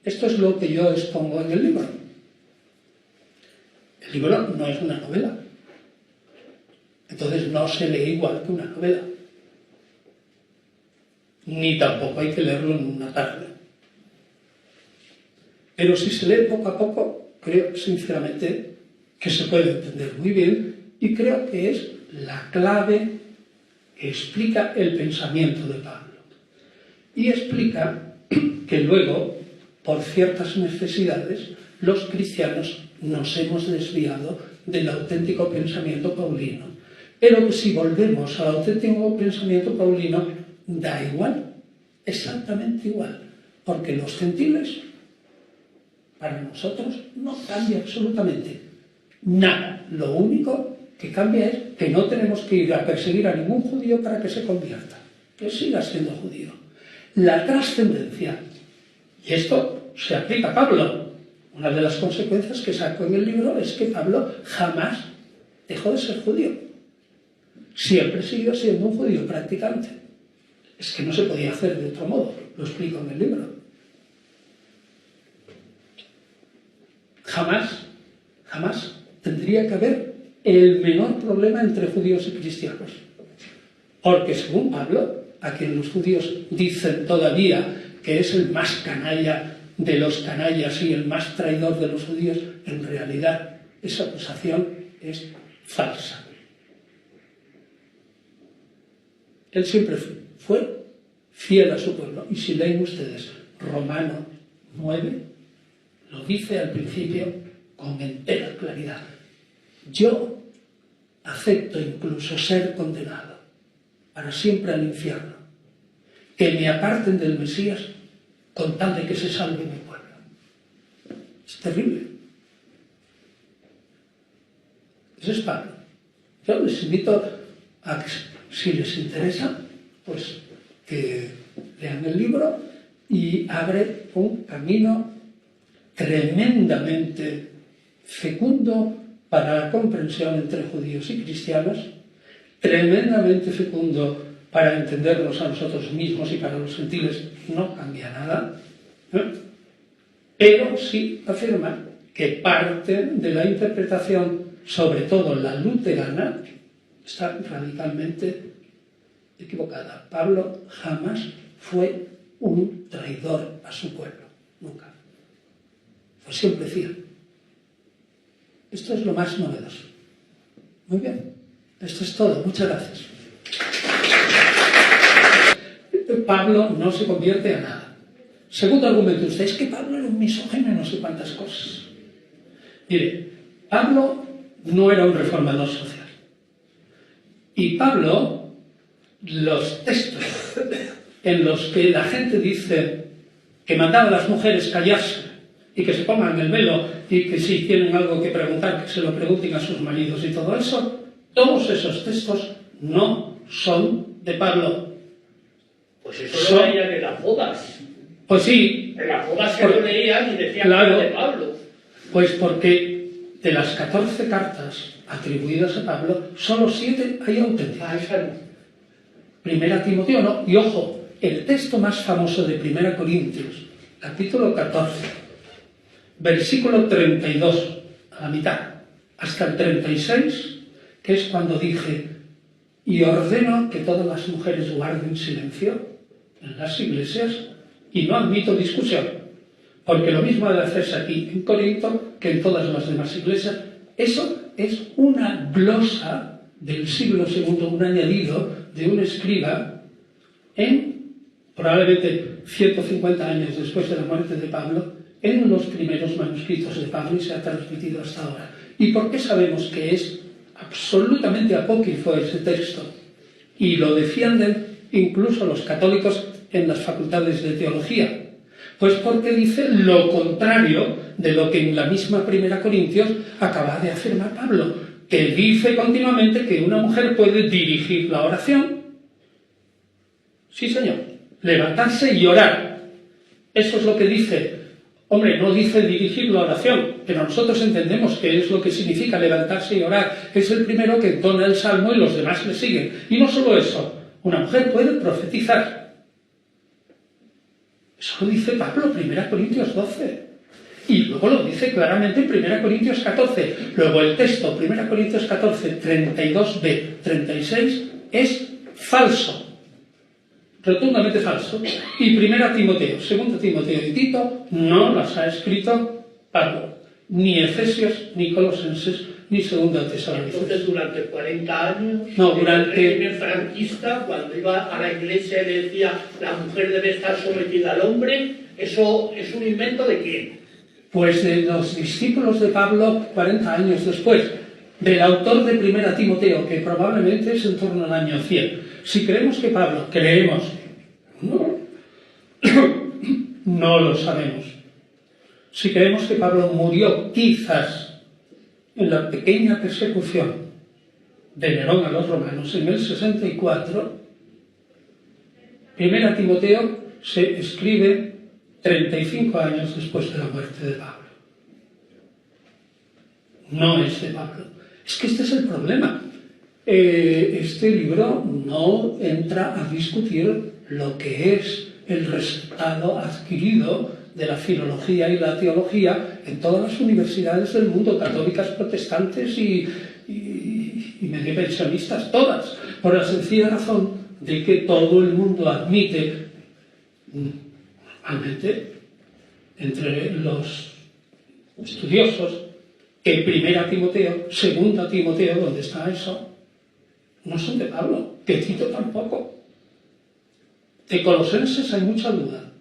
esto es lo que yo expongo en el libro. El libro no es una novela. Entonces no se lee igual que una novela. Ni tampoco hay que leerlo en una tarde. Pero si se lee poco a poco, creo sinceramente que se puede entender muy bien y creo que es la clave que explica el pensamiento de Pablo. Y explica que luego, por ciertas necesidades, los cristianos nos hemos desviado del auténtico pensamiento paulino. Pero que si volvemos al auténtico pensamiento paulino, da igual, exactamente igual, porque los gentiles, para nosotros, no cambia absolutamente nada. Lo único que cambia es que no tenemos que ir a perseguir a ningún judío para que se convierta, que siga siendo judío. La trascendencia, y esto se aplica a Pablo. Una de las consecuencias que saco en el libro es que Pablo jamás dejó de ser judío. Siempre siguió siendo un judío practicante. Es que no se podía hacer de otro modo, lo explico en el libro. Jamás tendría que haber el menor problema entre judíos y cristianos. Porque según Pablo, a quien los judíos dicen todavía que es el más canalla de los canallas y el más traidor de los judíos, en realidad esa acusación es falsa. Él siempre fue fiel a su pueblo. Y si leen ustedes Romano 9, lo dice al principio con entera claridad. Yo acepto incluso ser condenado para siempre al infierno, que me aparten del Mesías con tal de que se salve mi pueblo. Es terrible. Ese es Pablo. Yo les invito a que, si les interesa, pues que lean el libro y abre un camino tremendamente fecundo para la comprensión entre judíos y cristianos, tremendamente fecundo para entendernos a nosotros mismos, y para los gentiles no cambia nada, pero sí afirma que parte de la interpretación, sobre todo la luterana, está radicalmente equivocada. Pablo jamás fue un traidor a su pueblo, nunca. Fue siempre fiel. Esto es lo más novedoso. Muy bien, esto es todo. Muchas gracias. Pablo no se convierte a nada. Segundo argumento, usted es que Pablo era un misógino y no sé cuántas cosas. Mire, Pablo no era un reformador social. Y Pablo, los textos en los que la gente dice que mandaba a las mujeres callarse y que se pongan el velo y que si tienen algo que preguntar, que se lo pregunten a sus maridos y todo eso, todos esos textos no son de Pablo. Pues eso lo leían en las bodas. Pues sí. En las bodas que lo leían y decían claro, que era de Pablo. Pues porque de las 14 cartas atribuidas a Pablo, solo 7 hay auténticas. Primera Timoteo no. Y ojo, el texto más famoso de 1 Corintios, capítulo 14, versículo 32, a la mitad, hasta el 36, que es cuando dije: y ordeno que todas las mujeres guarden silencio en las iglesias y no admito discusión, porque lo mismo ha de hacerse aquí en Corinto que en todas las demás iglesias. Eso es una glosa del siglo II, un añadido de un escriba en, probablemente 150 años después de la muerte de Pablo, en los primeros manuscritos de Pablo, y se ha transmitido hasta ahora. ¿Y por qué sabemos que es absolutamente apócrifo ese texto? Y lo defienden incluso los católicos en las facultades de teología. Pues porque dice lo contrario de lo que en la misma 1 Corintios acaba de afirmar Pablo, que dice continuamente que una mujer puede dirigir la oración. Sí, señor. Levantarse y orar. Eso es lo que dice. Hombre, no dice dirigir la oración, pero nosotros entendemos que es lo que significa levantarse y orar. Es el primero que entona el salmo y los demás le siguen. Y no solo eso, una mujer puede profetizar. Eso lo dice Pablo, 1 Corintios 12. Y luego lo dice claramente en 1 Corintios 14. Luego el texto, 1 Corintios 14, 32b, 36, es falso. Rotundamente falso. Y 1 Timoteo, 2 Timoteo y Tito no las ha escrito Pablo. Ni Efesios ni Colosenses ni segunda de Tesalonicenses. Entonces, durante 40 años, No, durante- el régimen franquista, cuando iba a la iglesia y le decía la mujer debe estar sometida al hombre, ¿eso es un invento de quién? Pues de los discípulos de Pablo 40 años después, del autor de Primera Timoteo, que probablemente es en torno al año 100. Si creemos que Pablo, creemos, no, no lo sabemos. Si creemos que Pablo murió quizás en la pequeña persecución de Nerón a los romanos en el 64, Primera Timoteo se escribe 35 años después de la muerte de Pablo. No es de Pablo. Es que este es el problema. Este libro no entra a discutir lo que es el resultado adquirido de la filología y la teología en todas las universidades del mundo, católicas, protestantes y medio pensionistas, todas, por la sencilla razón de que todo el mundo admite, normalmente, entre los estudiosos, que Primera Timoteo, Segunda Timoteo, donde está eso, no son de Pablo, que Tito tampoco. De Colosenses hay mucha duda,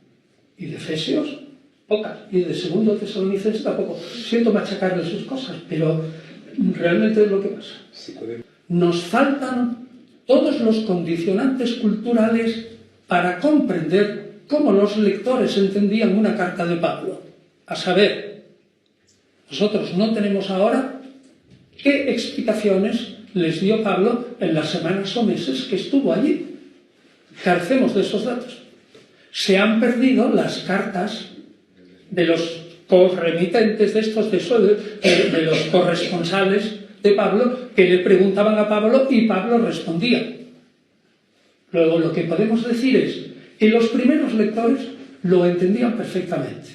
y de Efesios, pocas, y de Segundo Tesalonicenses tampoco. Siento machacarle sus cosas, pero realmente es lo que pasa. Nos faltan todos los condicionantes culturales para comprender cómo los lectores entendían una carta de Pablo. A saber, nosotros no tenemos ahora qué explicaciones les dio Pablo en las semanas o meses que estuvo allí. Carecemos de esos datos. Se han perdido las cartas de los corremitentes de estos, de los corresponsales de Pablo, que le preguntaban a Pablo y Pablo respondía. Luego, lo que podemos decir es que los primeros lectores lo entendían perfectamente.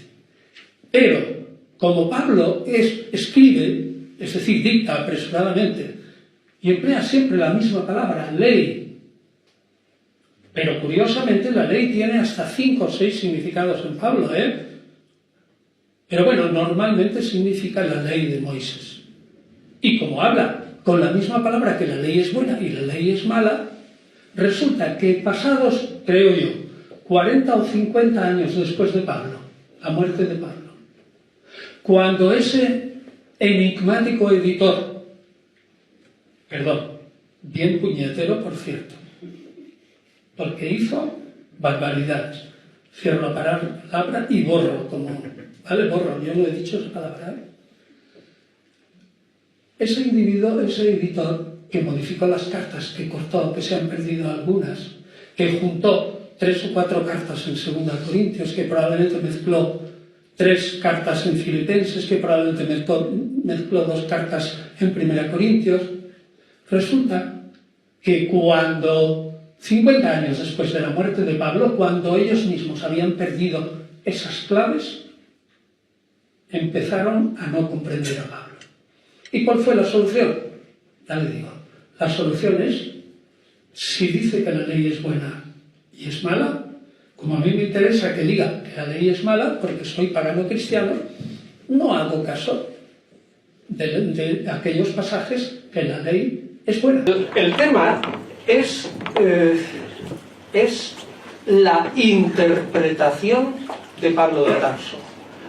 Pero, como Pablo escribe, es decir, dicta apresuradamente, y emplea siempre la misma palabra, ley, pero curiosamente la ley tiene hasta 5 o 6 significados en Pablo, Pero bueno, normalmente significa la ley de Moisés. Y como habla con la misma palabra que la ley es buena y la ley es mala, resulta que pasados, creo yo, 40 o 50 años después de Pablo, la muerte de Pablo, cuando ese enigmático editor, bien puñetero por cierto, porque hizo barbaridades, cierro la palabra y borro, ¿vale? Borro, yo no he dicho esa palabra, Ese individuo, ese editor que modificó las cartas, que cortó, que se han perdido algunas, que juntó 3 o 4 cartas en 2 Corintios, que probablemente mezcló 3 cartas en Filipenses, que probablemente mezcló 2 cartas en 1 Corintios. Resulta que cuando, 50 años después de la muerte de Pablo, cuando ellos mismos habían perdido esas claves, empezaron a no comprender a Pablo. ¿Y cuál fue la solución? Ya le digo, la solución es, si dice que la ley es buena y es mala, como a mí me interesa que diga que la ley es mala, porque soy pagano cristiano, no hago caso de aquellos pasajes que la ley es buena. El tema es la interpretación de Pablo de Tarso.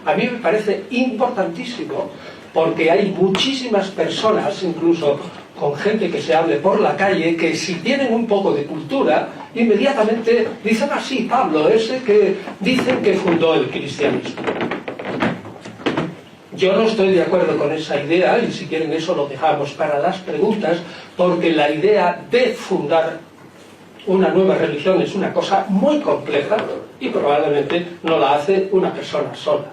A mí me parece importantísimo, porque hay muchísimas personas, incluso con gente que se hable por la calle, que si tienen un poco de cultura, inmediatamente dicen así, Pablo, ese que dicen que fundó el cristianismo. Yo no estoy de acuerdo con esa idea, y si quieren eso lo dejamos para las preguntas, porque la idea de fundar una nueva religión es una cosa muy compleja y probablemente no la hace una persona sola.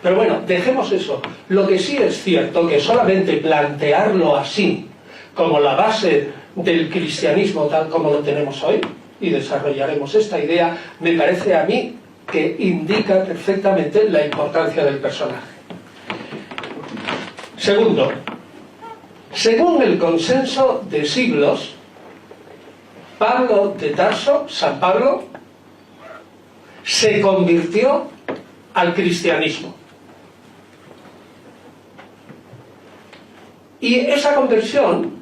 Pero bueno, dejemos eso. Lo que sí es cierto, que solamente plantearlo así, como la base del cristianismo tal como lo tenemos hoy, y desarrollaremos esta idea, me parece a mí que indica perfectamente la importancia del personaje. Segundo, según el consenso de siglos, Pablo de Tarso, San Pablo, se convirtió al cristianismo. Y esa conversión